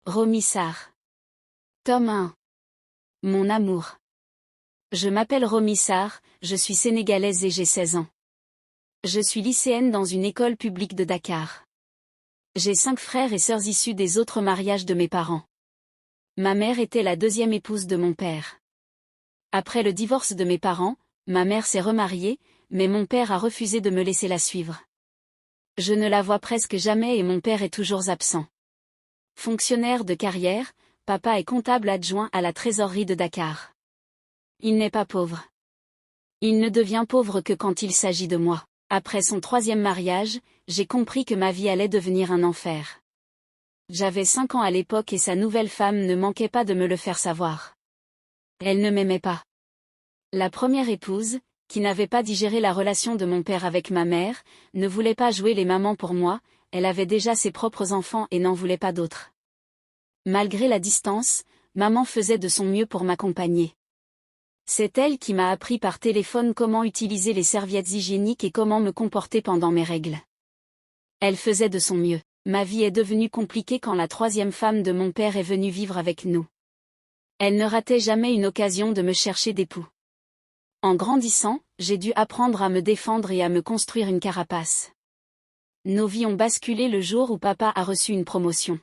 Romissard. Tome 1. Mon amour. Je m'appelle Romissard, je suis sénégalaise et j'ai 16 ans. Je suis lycéenne dans une école publique de Dakar. J'ai 5 frères et sœurs issus des autres mariages de mes parents. Ma mère était la deuxième épouse de mon père. Après le divorce de mes parents, ma mère s'est remariée, mais mon père a refusé de me laisser la suivre. Je ne la vois presque jamais et mon père est toujours absent. Fonctionnaire de carrière, papa est comptable adjoint à la trésorerie de Dakar. Il n'est pas pauvre. Il ne devient pauvre que quand il s'agit de moi. Après son 3e mariage, j'ai compris que ma vie allait devenir un enfer. J'avais 5 ans à l'époque et sa nouvelle femme ne manquait pas de me le faire savoir. Elle ne m'aimait pas. La première épouse, qui n'avait pas digéré la relation de mon père avec ma mère, ne voulait pas jouer les mamans pour moi, elle avait déjà ses propres enfants et n'en voulait pas d'autres. Malgré la distance, maman faisait de son mieux pour m'accompagner. C'est elle qui m'a appris par téléphone comment utiliser les serviettes hygiéniques et comment me comporter pendant mes règles. Elle faisait de son mieux. Ma vie est devenue compliquée quand la 3e femme de mon père est venue vivre avec nous. Elle ne ratait jamais une occasion de me chercher d'époux. En grandissant, j'ai dû apprendre à me défendre et à me construire une carapace. Nos vies ont basculé le jour où papa a reçu une promotion.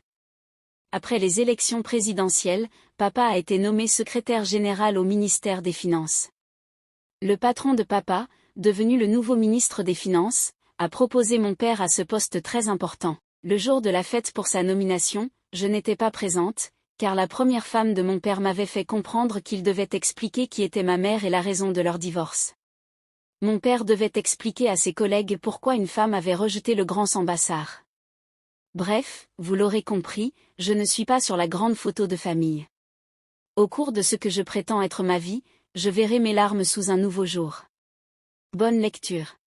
Après les élections présidentielles, papa a été nommé secrétaire général au ministère des Finances. Le patron de papa, devenu le nouveau ministre des Finances, a proposé mon père à ce poste très important. Le jour de la fête pour sa nomination, je n'étais pas présente, car la première femme de mon père m'avait fait comprendre qu'il devait expliquer qui était ma mère et la raison de leur divorce. Mon père devait expliquer à ses collègues pourquoi une femme avait rejeté le grand Sambassar. Bref, vous l'aurez compris, je ne suis pas sur la grande photo de famille. Au cours de ce que je prétends être ma vie, je verrai mes larmes sous un nouveau jour. Bonne lecture.